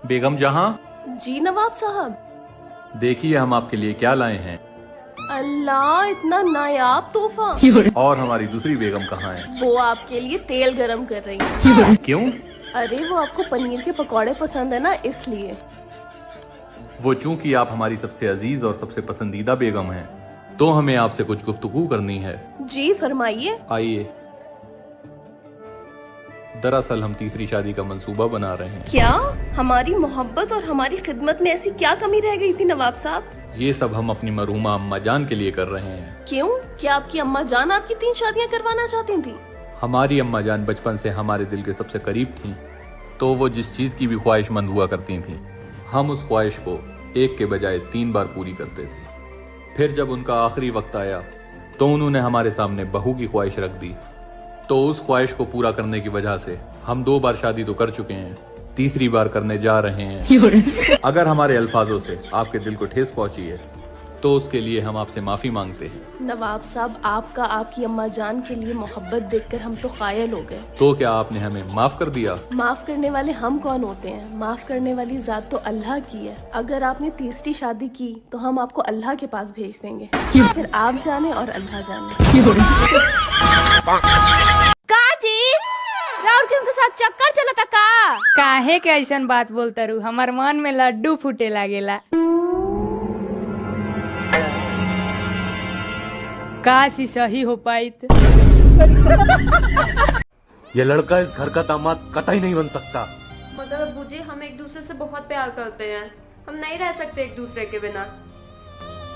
बेगम जहां, जी नवाब साहब। देखिए हम आपके लिए क्या लाए हैं। अल्लाह, इतना नायाब तोहफा। और हमारी दूसरी बेगम कहाँ है? वो आपके लिए तेल गरम कर रही है। क्यों? अरे वो आपको पनीर के पकौड़े पसंद है ना, इसलिए। वो चूंकि आप हमारी सबसे अजीज और सबसे पसंदीदा बेगम हैं, तो हमें आपसे कुछ गुफ्तगू करनी है। जी फरमाइए। आइए। दरअसल हम तीसरी शादी का मंसूबा बना रहे हैं। क्या हमारी मोहब्बत और हमारी खिदमत में ऐसी क्या कमी रह गई थी नवाब साहब? ये सब हम अपनी मरहूमा अम्मा जान के लिए कर रहे हैं। क्यों, क्या आपकी अम्मा जान आपकी 3 शादियां करवाना चाहती थी? हमारी अम्मा जान बचपन से हमारे दिल के सबसे करीब थीं, तो वो जिस चीज की भी ख्वाहिशमंद हुआ करती थीं, हम उस ख्वाहिश को एक के बजाय 3 बार पूरी करते थे। फिर जब उनका आखिरी वक्त आया तो उन्होंने हमारे सामने बहू की ख्वाहिश रख दी। तो उस ख्वाहिश को पूरा करने की वजह से हम 2 बार शादी तो कर चुके हैं, तीसरी बार करने जा रहे हैं। अगर हमारे अल्फाजों से आपके दिल को ठेस पहुंची है तो उसके लिए हम आपसे माफी मांगते हैं। नवाब साहब, आपका आपकी अम्मा जान के लिए मोहब्बत देखकर हम तो कायल हो गए। तो क्या आपने हमें माफ कर दिया? माफ करने वाले हम कौन होते हैं? माफ करने वाली जात तो अल्लाह की है। अगर आपने तीसरी शादी की तो हम आपको अल्लाह के पास भेज देंगे, फिर आप जाने और अल्लाह जाने। राउर के साथ चक्कर चलता का? काहे के ऐसन बात बोलता रू? हमार मन में लड्डू फूटे लागेला। काश ही सही हो पाई। ये लड़का इस घर का दामाद कतई नहीं बन सकता। मगर अब्बू जी, हम एक दूसरे से बहुत प्यार करते हैं, हम नहीं रह सकते एक दूसरे के बिना।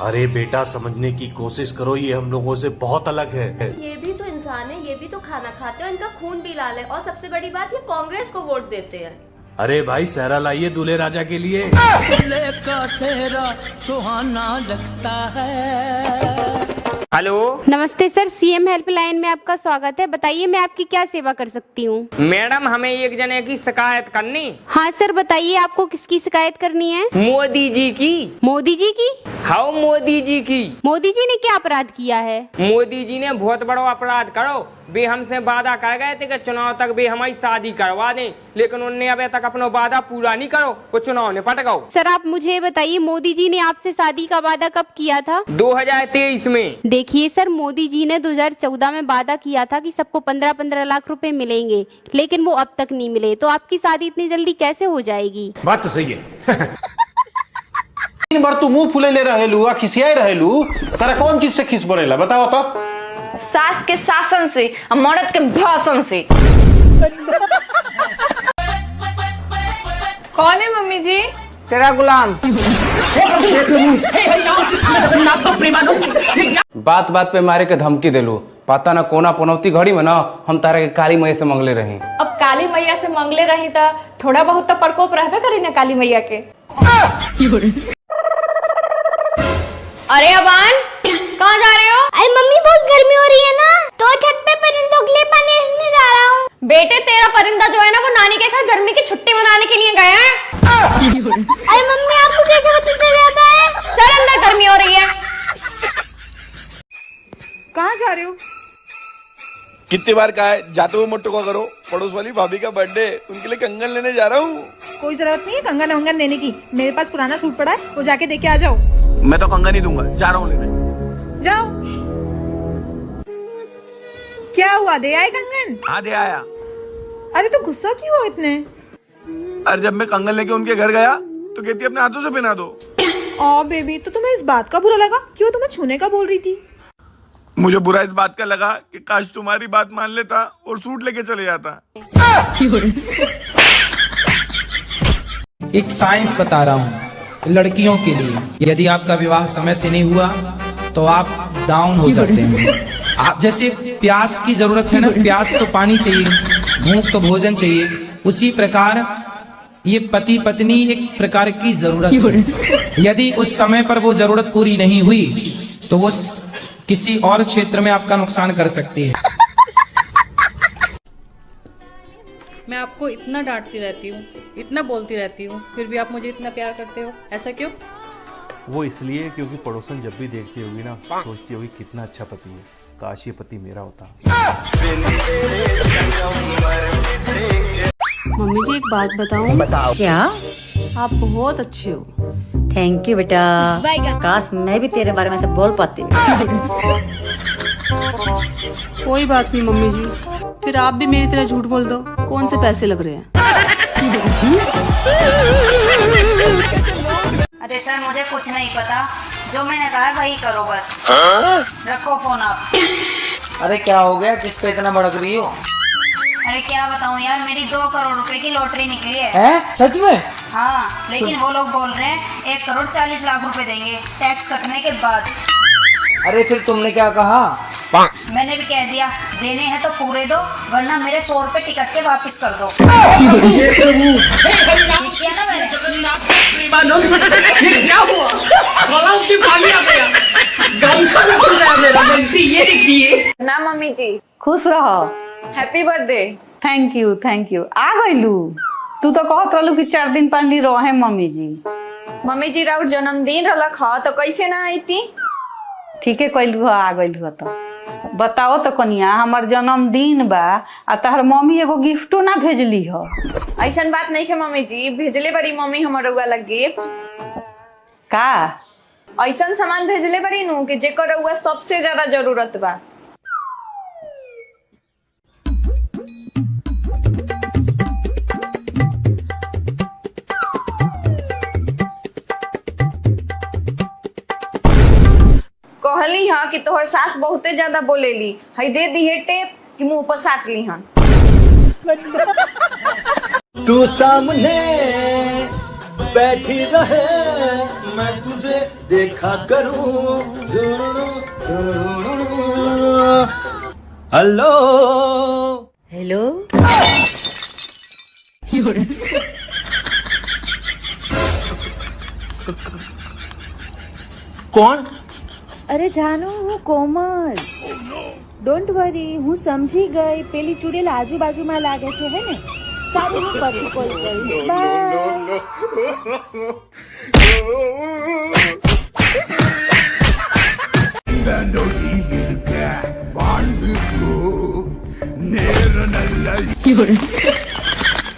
अरे बेटा, समझने की कोशिश करो, ये हम लोगों से बहुत अलग है। ये भी तो इंसान है, ये भी तो खाना खाते हैं, इनका खून भी लाल है, और सबसे बड़ी बात ये कांग्रेस को वोट देते हैं। अरे भाई, सहरा लाइए दूल्हे राजा के लिए। दूल्हे का सेहरा सुहाना लगता है। हेलो, नमस्ते सर, सीएम हेल्पलाइन में आपका स्वागत है। बताइए मैं आपकी क्या सेवा कर सकती हूँ? मैडम हमें एक जने की शिकायत करनी। हाँ सर, बताइए आपको किसकी शिकायत करनी है? मोदी जी की। मोदी जी की? हाँ, मोदी जी की। मोदी जी ने क्या अपराध किया है? मोदी जी ने बहुत बड़ा अपराध करो। वे हमसे वादा कर गए थे कि चुनाव तक वे हमारी शादी करवा दें, लेकिन उन्होंने अभी तक अपना वादा पूरा नहीं करो, वो चुनाव ने पट गओ। सर आप मुझे बताइए, मोदी जी ने आपसे शादी का वादा कब किया था? 2023 में। देखिए सर, मोदी जी ने 2014 में वादा किया था कि सबको 15-15 लाख रुपए मिलेंगे, लेकिन वो अब तक नहीं मिले। तो आपकी शादी इतनी जल्दी कैसे हो जाएगी? बात तो सही है। 3 बार तू मुंह फुले ले रहेलू, खिसियाई रहेलू, तेरा कौन चीज से खिस पड़ेला बताओ तो? सास के शासन से और मर्द के भाषण से। कौन है मम्मी जी? तेरा गुलाम। बात बात पे मारे के धमकी देलू, पता ना कोना पनौती घड़ी में ना हम तारा के काली मैया से मंगले रही। अब काली मैया से मंगले रही तो थोड़ा बहुत तो प्रकोप रहबे करी ना काली मैया के। अरे अबान, कहाँ जा रहे हो? अरे मम्मी, बहुत गर्मी हो रही है ना, तो छत पे परिंदों के लिए पानी रखने जा रहा हूँ। बेटे, तेरा परिंदा जो है ना, वो नानी के घर गर्मी की छुट्टी मनाने के लिए गया है। अरे मम्मी, आपको कैसे पता चल जाता है? चल अंदर, गर्मी हो रही है। कहाँ जा रहे हो? कितनी बार कहा है, जाते हुए मत टोका करो। पड़ोस वाली भाभी का बर्थडे, उनके लिए कंगन लेने जा रहा हूँ। कोई जरूरत नहीं है कंगन वंगन लेने की, मेरे पास पुराना सूट पड़ा है, वो जाके देके आ जाओ। मैं तो कंगन ही दूंगा, जा रहा हूँ लेने। जाओ। क्या हुआ, दे आए कंगन? हाँ, दे आया। अरे तो गुस्सा क्यों हो इतने? अरे जब मैं कंगन लेके उनके घर गया तो कहती अपने हाथों से पहना दो। ओ बेबी, तो तुम्हें इस बात का बुरा लगा? क्यों, तुम्हें छूने का बोल रही थी। मुझे बुरा इस बात का लगा कि काश तुम्हारी बात मान लेता और सूट लेके चले जाता। एक साइंस बता रहा हूँ लड़कियों के लिए, यदि आपका विवाह समय से नहीं हुआ तो आप डाउन हो जाते हैं। आप जैसे प्यास की जरूरत है ना, प्यास तो पानी चाहिए, भूख तो भोजन चाहिए, उसी प्रकार ये पति पत्नी एक प्रकार की जरूरत है। यदि उस समय पर वो जरूरत पूरी नहीं हुई तो वो किसी और क्षेत्र में आपका नुकसान कर सकती है। मैं आपको इतना डांटती रहती हूँ, इतना बोलती रहती हूँ, फिर भी आप मुझे इतना प्यार करते हो, ऐसा क्यों? वो इसलिए क्योंकि पड़ोसन जब भी देखती होगी ना, सोचती होगी कितना अच्छा पति है, काश ये पति मेरा होता। मम्मी जी, एक बात बताऊं? क्या? आप बहुत अच्छे हो। थैंक यू बेटा। काश मैं भी तेरे बारे में सब बोल पाती। कोई बात नहीं मम्मी जी, फिर आप भी मेरी तरह झूठ बोल दो। कौन से पैसे लग रहे हैं? अरे सर मुझे कुछ नहीं पता, जो मैंने कहा वही करो बस। रखो फोन आप। अरे क्या हो गया, किस पे इतना भड़क रही हो? अरे क्या बताऊं यार, मेरी 2 करोड़ रुपए की लॉटरी निकली है। हैं? सच में? हाँ, लेकिन वो लोग बोल रहे हैं 1 करोड़ 40 लाख रुपए देंगे टैक्स कटने के बाद। अरे फिर तुमने क्या कहा? मैंने भी कह दिया देने हैं तो पूरे दो, वरना मेरे 100 रुपए टिकट के वापस कर दो। ठीक किया ना मैंने? ये क्या हुआ? गलाव से पानी आ गया। गमछा में खुल रहा है मेरा, गलती ये देखिए ना मम्मी जी। खुश रहो। Happy birthday. Thank you thank you. आ गईलू? तू तो कहत रहलू कि 4 दिन 5 दिन रहे मम्मी जी। मम्मी जी राउर जन्मदिन रलक ह तो कैसे ना आई थी? ठीक है कहलू, आ गईलू। तो बताओ तो कनिया, हमार जन्मदिन बा आ तहर मम्मी एगो गिफ्टो ना भेजली हो। ऐसन बात नहीं है मम्मी जी, भेजले बड़ी मम्मी हमर रउआ ला गिफ्ट। का ऐसन सामान भेजले बड़ी नु कि जेकर रउआ सबसे ज्यादा जरूरत बा। कहली हाँ कि तोहर सास बहुते ज्यादा बोलेली, हई दे दी है टेप कि मुंह पर साट ली हन। तू सामने बैठी रहे, मैं तुझे देखा करूं। Hello hello. कौन? અરે જાનુ હું કોમલ. ડોન્ટ વરી, હું સમજી ગઈ. પેલી ચૂડેલ આજુબાજુમાં લાગે છે હે ને? સારું હું પછી કોલ કરીશ. બાય.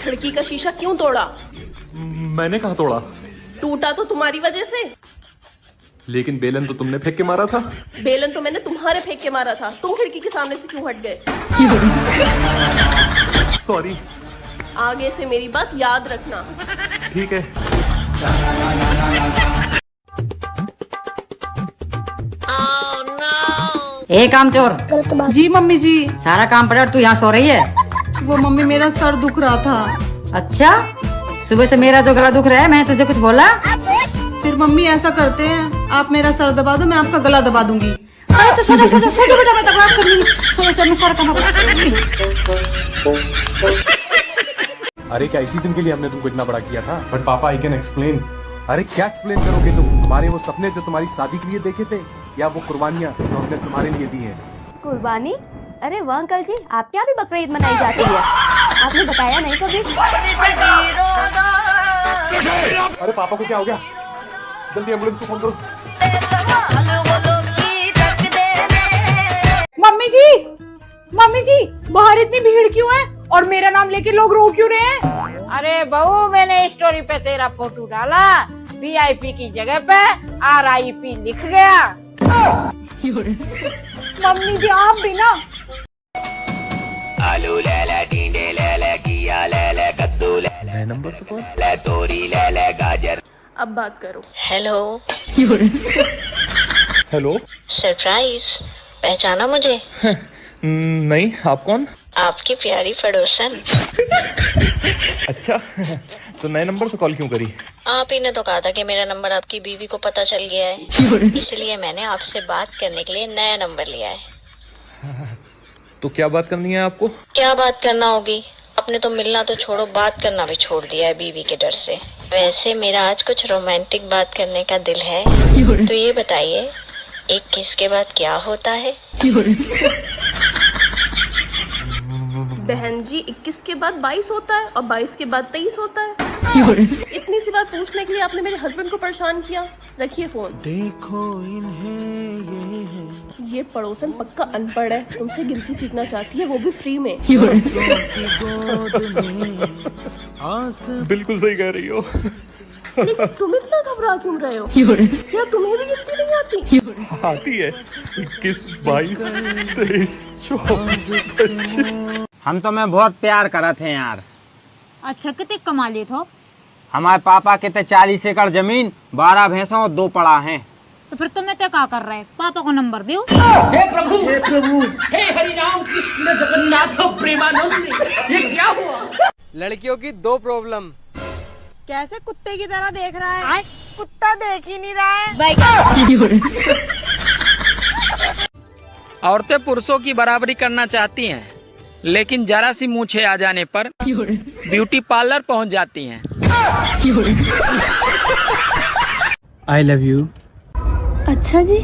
खिड़की का शीशा क्यों तोड़ा? मैंने कहा तोड़ा? टूटा तो तुम्हारी वजह से। लेकिन बेलन तो तुमने फेंक के मारा था। बेलन तो मैंने तुम्हारे फेंक के मारा था, तुम खिड़की के सामने से क्यों हट गए? सॉरी। आगे से मेरी बात याद रखना। ठीक है। ए कामचोर। जी मम्मी जी। सारा काम पड़ा और तू यहाँ सो रही है? वो मम्मी मेरा सर दुख रहा था। अच्छा, सुबह से मेरा जो गला दुख रहा है, मैं तुझे कुछ बोला? फिर मम्मी ऐसा करते हैं, आप मेरा सर दबा दो, मैं आपका गला दबा दूंगी। अरे तो सो जा बेटा, मैं तकरार कर लूंगी। सो जा, मैं सारा काम अरे क्या इसी दिन के लिए हमने तुमको इतना बड़ा किया था? बट पापा आई कैन एक्सप्लेन। अरे क्या एक्सप्लेन करोगे तुम? हमारे वो सपने जो तुम्हारी शादी के लिए देखे थे, या वो कुर्बानियाँ जो हमने तुम्हारे लिए दी है? कुर्बानी? अरे वाह अंकल जी, आपके यहाँ भी बकरा ईद मनाई जाती है? आपने बताया नहीं कभी। अरे पापा को क्या हो गया? जल्दी एम्बुलेंस को फोन करो। मम्मी जी बाहर इतनी भीड़ क्यों है और मेरा नाम लेके लोग रो क्यों रहे हैं? अरे बहू, मैंने स्टोरी पे तेरा फोटो डाला, VIP की जगह पे RIP लिख गया। मम्मी जी आप भी ना। आलू ले ले, टिंडे ले ले, किया ले ले, कद्दू ले ले, नंबर से कौन? ले तोरी ले ले, गाजर। अब बात करो। हेलो। हेलो। सरप्राइज, पहचाना मुझे? नहीं, आप कौन? आपकी प्यारी पड़ोसन। अच्छा, तो नए नंबर से कॉल क्यों करी? आप ही ने तो कहा था कि मेरा नंबर आपकी बीवी को पता चल गया है, इसलिए मैंने आपसे बात करने के लिए नया नंबर लिया है। तो क्या बात करनी है आपको? क्या बात करना होगी? आपने तो मिलना तो छोड़ो, बात करना भी छोड़ दिया है बीवी के डर से। वैसे मेरा आज कुछ रोमांटिक बात करने का दिल है, तो ये बताइए, एक किस के बाद क्या होता है? बहन जी, 21 के बाद 22 होता है और 22 के बाद 23 होता है। इतनी सी बात पूछने के लिए आपने मेरे हस्बैंड को परेशान किया। रखिए फोन। देखो इन्हें ये पड़ोसन पक्का अनपढ़ है, तुमसे गिनती सीखना चाहती है, वो भी फ्री में। बिल्कुल सही कह रही हो। लेकिन तुम इतना घबरा क्यों रहे हो? क्या तुम्हें भी गिनती नहीं आती? आती है 21, 22, 23, 24, 25। हम तो मैं बहुत प्यार करा थे यार। अच्छा कितने कमा ले थो? हमारे पापा के ते 40 एकड़ जमीन, 12 भैंसों और 2 पड़ा हैं। तो फिर तुम्हें तो क्या कर रहे है? पापा को नंबर दो। हे प्रभु, हे प्रभु, हे हरि राम कृष्ण जगन्नाथ प्रेमानंद, ये क्या हुआ? लड़कियों की 2 प्रॉब्लम। कैसे कुत्ते की तरह देख रहा है? कुत्ता देख ही नहीं रहा है। औरतें पुरुषों की बराबरी करना चाहती हैं, लेकिन जरा सी मूछें आ जाने पर ब्यूटी पार्लर पहुंच जाती हैं। I love you. अच्छा जी।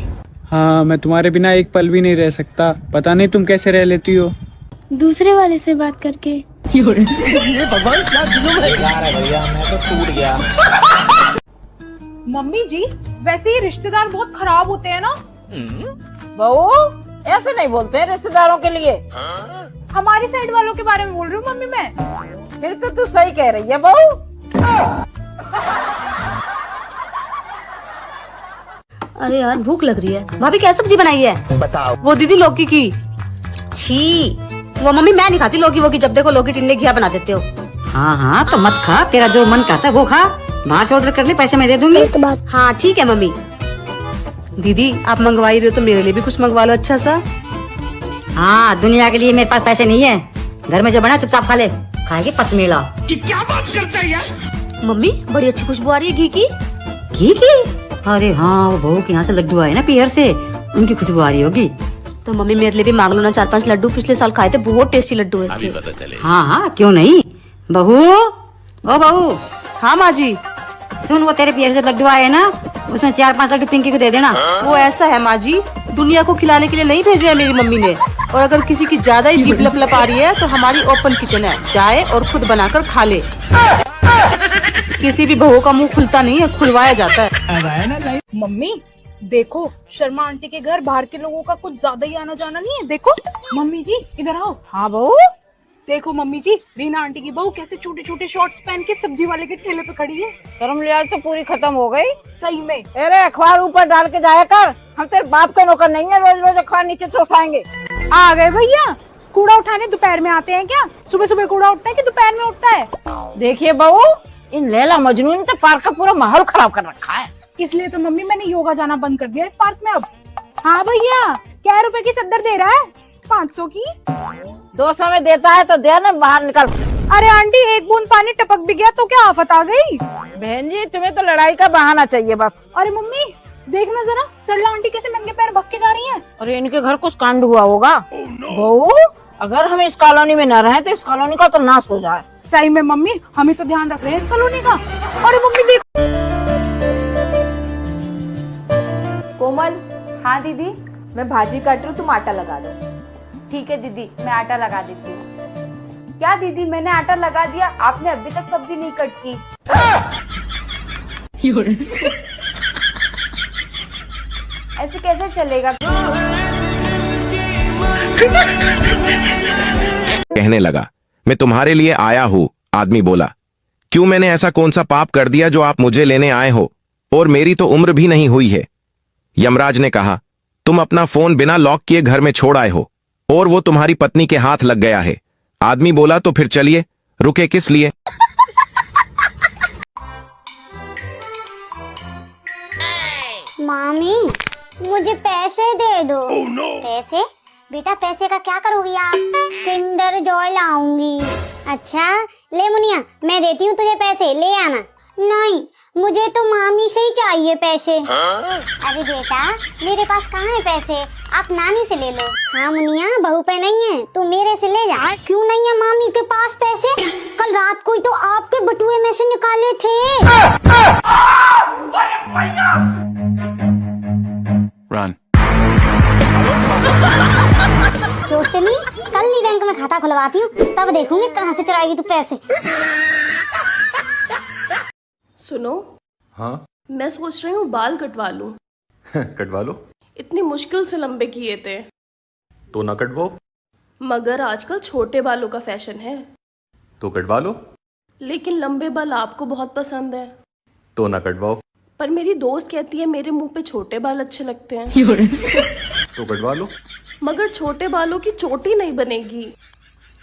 हाँ, मैं तुम्हारे बिना एक पल भी नहीं रह सकता। पता नहीं तुम कैसे रह लेती हो। दूसरे वाले से बात करके। ये भगवान क्या जुल्म है भैया, मैं तो टूट गया। मम्मी जी, वैसे ये रिश्तेदार बहुत खराब होते हैं ना? बहू, ऐसे नहीं बोलते हैं रिश्तेदारों के लिए। हमारी साइड वालों के बारे में बोल रही हूँ मम्मी मैं। फिर तो तू सही कह रही है बहू। अरे यार भूख लग रही है। भाभी क्या सब्जी बनाई है? बताओ। वो दीदी लौकी की। छी, वो मम्मी मैं नहीं खाती लौकी वोकी, जब देखो लौकी टिंडे घिया बना देते हो। हाँ हाँ तो मत खा, तेरा जो मन कहता है वो खा। बाहर से ऑर्डर कर ले, पैसे मैं दे दूंगी। हाँ ठीक है मम्मी। दीदी आप मंगवाई रहे हो तो मेरे लिए भी कुछ मंगवा लो अच्छा सा। हाँ दुनिया के लिए मेरे पास पैसे नहीं है, घर में जो बना चुपचाप खा ले। खाएगी पचमेला। ये क्या बात करता है यार? मम्मी बड़ी अच्छी खुशबू आ रही है घी की। घी की? अरे हाँ, वो बहू के यहाँ से लड्डू आए ना पियर से, उनकी खुशबू आ रही होगी। तो मम्मी मेरे लिए भी मांग लो ना 4-5 लड्डू, पिछले साल खाए थे, बहुत टेस्टी लड्डू है। अभी पता चले। हाँ हाँ क्यों नहीं। बहू, ओ बहू। हाँ माँ जी। सुन, वो तेरे पियर से लड्डू आए ना, उसमें 4-5 लड्डू पिंकी को दे देना। वो ऐसा है माँ जी, दुनिया को खिलाने के लिए नहीं भेजे है मेरी मम्मी ने। और अगर किसी की ज्यादा ही जीभ लप आ रही है तो हमारी ओपन किचन है, जाए और खुद बनाकर खा ले। किसी भी बहू का मुंह खुलता नहीं है, खुलवाया जाता है। मम्मी देखो, शर्मा आंटी के घर बाहर के लोगों का कुछ ज्यादा ही आना जाना नहीं है। देखो मम्मी जी इधर आओ। हाँ बहू। देखो मम्मी जी, रीना आंटी की बहू कैसे छोटे छोटे शॉर्ट्स पहन के सब्जी वाले के ठेले पे खड़ी है। शर्म लिहाज तो पूरी खत्म हो गई। सही में। अरे अखबार ऊपर डाल के जाया कर, हम तेरे बाप के नौकर नहीं है, रोज रोज अखबार नीचे से उठाएंगे। आ गए भैया। कूड़ा उठाने दोपहर में आते हैं क्या? सुबह सुबह कूड़ा उठता है कि दोपहर में उठता है? देखिए बहू, इन लैला मजनू ने तो पार्क का पूरा माहौल खराब कर रखा है। इसलिए तो मम्मी मैंने योगा जाना बंद कर दिया इस पार्क में अब। हाँ भैया, क्या रुपए की चद्दर दे रहा है? 500 की। 200 में देता है तो दे ना, बाहर निकल। अरे आंटी, एक बूंद पानी टपक भी गया तो क्या आफत आ गई? बहन जी तुम्हें तो लड़ाई का बहाना चाहिए बस। अरे मम्मी देखना जरा, सरला आंटी कैसे नंगे पैर भग के जा रही है। अरे इनके घर कुछ कांड हुआ होगा। बहू, अगर हम इस कॉलोनी में न रहे तो इस कॉलोनी का तो नाश हो जाए। सही में मम्मी, हम ही तो ध्यान रख रहे हैं इस कॉलोनी का। अरे मम्मी देख। कोमल। हाँ दीदी, मैं भाजी काट रही हूँ, तुम आटा लगा दो। ठीक है दीदी, मैं आटा लगा देती हूँ। क्या दीदी, मैंने आटा लगा दिया, आपने अभी तक सब्जी नहीं कट की। ऐसे कैसे चलेगा? कहने लगा, मैं तुम्हारे लिए आया हूँ। आदमी बोला, क्यों, मैंने ऐसा कौन सा पाप कर दिया जो आप मुझे लेने आए हो, और मेरी तो उम्र भी नहीं हुई है। यमराज ने कहा, तुम अपना फोन बिना लॉक किए घर में छोड़ आए हो, और वो तुम्हारी पत्नी के हाथ लग गया है। आदमी बोला, तो फिर चलिए, रुके किस लिए? मामी मुझे पैसे दे दो। पैसे? बेटा पैसे का क्या करोगी आप? किंडर जॉय लाऊंगी। अच्छा ले मुनिया, मैं देती हूँ तुझे पैसे, ले आना। नहीं, मुझे तो मामी से ही चाहिए पैसे। अरे बेटा मेरे पास कहाँ है पैसे, आप नानी से ले लो। हाँ मुनिया, बहू पे नहीं है, तू मेरे से ले जा। क्यों नहीं है मामी के पास पैसे? कल रात को ही तो आपके बटुए में से निकाले थे। रन। चोटनी, कल ही बैंक में खाता खुलवाती हूँ, तब देखूंगी कहाँ से चुराएगी तू पैसे। सुनो। हाँ। मैं सोच रही हूँ बाल कटवा लूं। कटवा लो। इतनी मुश्किल से लंबे किए थे। तो ना कटवाओ। मगर आजकल छोटे बालों का फैशन है। तो कटवा लो। लेकिन लंबे बाल आपको बहुत पसंद है। तो ना कटवाओ। पर मेरी दोस्त कहती है मेरे मुंह पे छोटे बाल अच्छे लगते हैं। तो कटवा लो। मगर छोटे बालों की चोटी नहीं बनेगी।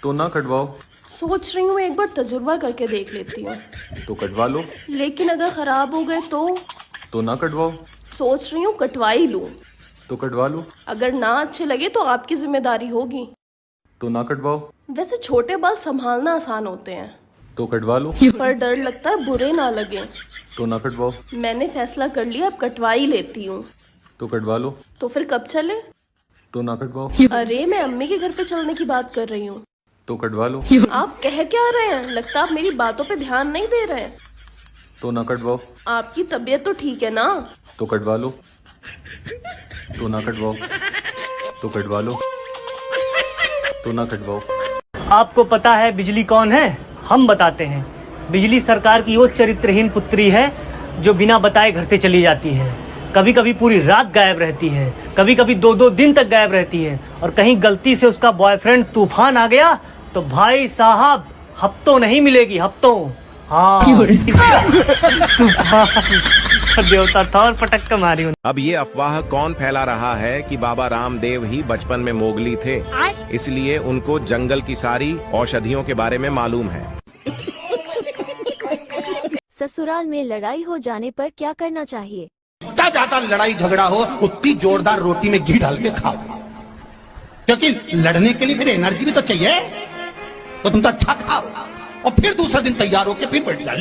तो ना कटवाओ। सोच रही हूँ एक बार तजुर्बा करके देख लेती हूँ। तो कटवा लो। लेकिन अगर खराब हो गए तो ना कटवाओ। सोच रही हूँ कटवाई लूं। तो कटवा लो। अगर ना अच्छे लगे तो आपकी जिम्मेदारी होगी। तो ना कटवाओ। वैसे छोटे बाल संभालना आसान होते हैं। तो कटवा लो। पर डर लगता है बुरे ना लगे। तो ना कटवाओ। मैंने फैसला कर लिया, अब कटवा ही लेती हूँ। तो कटवा लो। तो फिर कब चले? तो ना कटवाओ। अरे मैं अम्मी के घर पे चलने की बात कर रही हूँ। तो कटवा लो। आप कह क्या रहे हैं? लगता आप मेरी बातों पे ध्यान नहीं दे रहे हैं। तो ना कटवाओ। आपकी तबीयत तो ठीक है ना? तो कटवा लो। तो ना कटवाओ। तो कटवा लो। तो ना कटवाओ। आपको पता है बिजली कौन है? हम बताते हैं। बिजली सरकार की वो चरित्रहीन पुत्री है जो बिना बताए घर से चली जाती है। कभी कभी पूरी रात गायब रहती है, कभी कभी 2-2 दिन तक गायब रहती है। और कहीं गलती से उसका बॉयफ्रेंड तूफान आ गया तो भाई साहब हफ्तों नहीं मिलेगी, हफ्तों। हाँ देवता था और पटक कर मारी। अब ये अफवाह कौन फैला रहा है कि बाबा रामदेव ही बचपन में मोगली थे, इसलिए उनको जंगल की सारी औषधियों के बारे में मालूम है। ससुराल में लड़ाई हो जाने पर क्या करना चाहिए? जितना ज्यादा लड़ाई झगड़ा हो उतनी जोरदार रोटी में घी डाल के खाओ, क्योंकि लड़ने के लिए फिर एनर्जी भी तो चाहिए। तो तुम तो अच्छा खाओ और फिर दूसरे दिन तैयार होके फिर बैठ जाओ।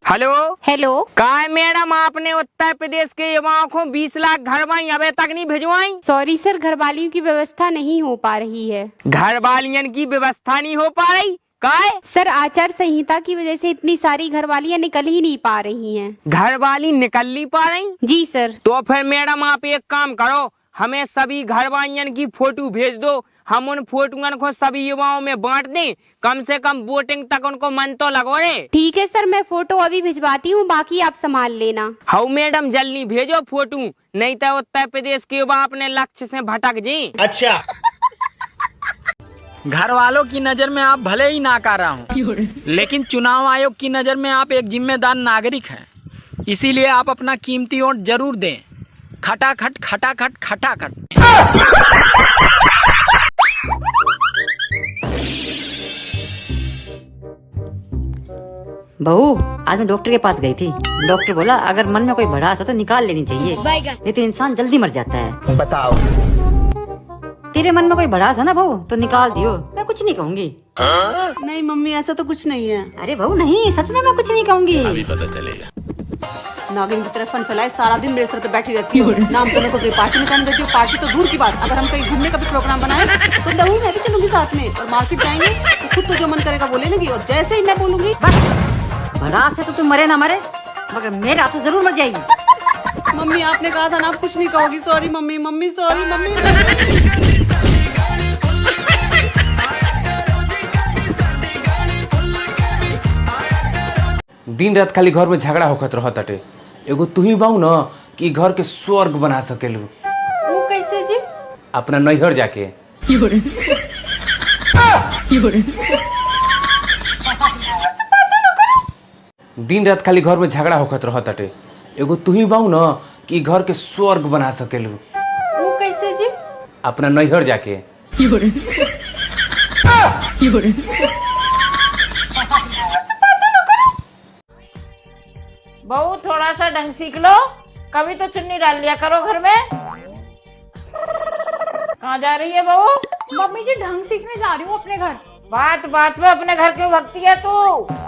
हेलो हेलो, कहा है मैडम आपने उत्तर प्रदेश के युवाओं को 20 लाख घर वाली अभी तक नहीं भिजवाई? सॉरी सर, घर वालियों की व्यवस्था नहीं हो पा रही है। घर वालियन की व्यवस्था नहीं हो पा रही? काय? सर आचार संहिता की वजह से इतनी सारी घरवालियाँ निकल ही नहीं पा रही हैं। घर वाली निकल नहीं पा रही? जी सर। तो फिर मैडम आप एक काम करो, हमें सभी घर वालियन की फोटो भेज दो, हम उन फोटोन को सभी युवाओं में बांट दें, कम से कम वोटिंग तक उनको मन तो लगो रे। ठीक है सर, मैं फोटो अभी भिजवाती हूँ, बाकी आप संभाल लेना। हाँ मैडम जल्दी भेजो फोटो, नहीं तो उत्तर प्रदेश के युवा अपने लक्ष्य से भटक जाएं। अच्छा, घर वालों की नजर में आप भले ही नाकारा हो, लेकिन चुनाव आयोग की नजर में आप एक जिम्मेदार नागरिक हैं, इसीलिए आप अपना कीमती वोट जरूर दें। खटाखट खटाखट खटाखट। बहू, आज मैं डॉक्टर के पास गई थी। डॉक्टर बोला अगर मन में कोई भड़ास हो तो निकाल लेनी चाहिए, नहीं तो इंसान जल्दी मर जाता है। बताओ, तेरे मन में कोई भड़ास हो ना बहू तो निकाल दियो, मैं कुछ नहीं कहूँगी। नहीं मम्मी, ऐसा तो कुछ नहीं है। अरे बहू नहीं, सच में मैं कुछ नहीं कहूँगी। अभी पता चलेगा। नागिन की तरह फन फैलाए सारा दिन मेरे सर पे बैठी रहती हो। नाम तो को पार्टी में काम देती हो, पार्टी तो दूर की बात, अगर हम कहीं घूमने का भी प्रोग्राम बनाए तो बहू मैं भी चलूंगी साथ में, और मार्केट जाएंगे तो खुद तो जो मन करेगा वो ले लेगी, और जैसे ही मैं बोलूंगी बस। भड़ास से तो तुम मरे ना मरे, मगर मेरा तो जरूर मर जाएगी। मम्मी आपने कहा था ना आप कुछ नहीं कहोगी। Sorry mummy, mummy sorry mummy. दिन रात खाली घर में झगड़ा होखत रहत अटे। एगो तू ही बाऊ ना कि घर के स्वर्ग बना सकेलू। वो कैसे जी? अपना नैहर जाके। दिन रात खाली घर में झगड़ा होखत रहत अटे। एगो तू ही बाऊ ना कि घर के स्वर्ग बना सकेलू। वो कैसे जी? अपना नैहर जाके। बहू थोड़ा सा ढंग सीख लो, कभी तो चुन्नी डाल लिया करो घर में। कहाँ जा रही है बहू? मम्मी जी ढंग सीखने जा रही हूँ अपने घर। बात बात में अपने घर क्यों भगती है तू?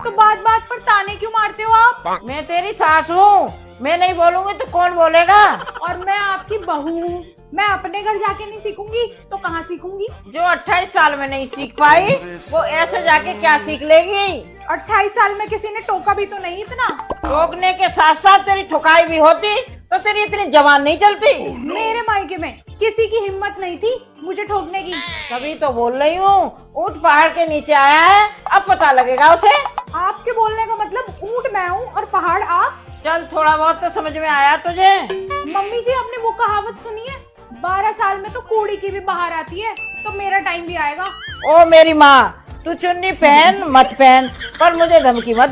तो बात बात पर ताने क्यों मारते हो आप? मैं तेरी सास हूँ, मैं नहीं बोलूंगी तो कौन बोलेगा? और मैं आपकी बहू हूँ, मैं अपने घर जाके नहीं सीखूंगी तो कहाँ सीखूंगी? जो 28 साल में नहीं सीख पाई वो ऐसे जाके क्या सीख लेगी? 28 साल में किसी ने टोका भी तो नहीं इतना। टोकने के साथ साथ तेरी ठुकाई भी होती तो तेरी इतनी जबान नहीं चलती। मेरे मायके में किसी की हिम्मत नहीं थी मुझे ठोकने की। तभी तो बोल रही हूँ, ऊंट पहाड़ के नीचे आया है, अब पता लगेगा उसे। आपके बोलने का मतलब ऊंट मैं हूँ और पहाड़ आप? चल थोड़ा बहुत तो समझ में आया तुझे। मम्मी जी आपने वो कहावत सुनी है, 12 साल में तो कूड़ी की भी बाहर आती है, तो मेरा टाइम भी आएगा। ओ मेरी माँ, तू चुन्नी पहन मत पहन, पर मुझे धमकी मत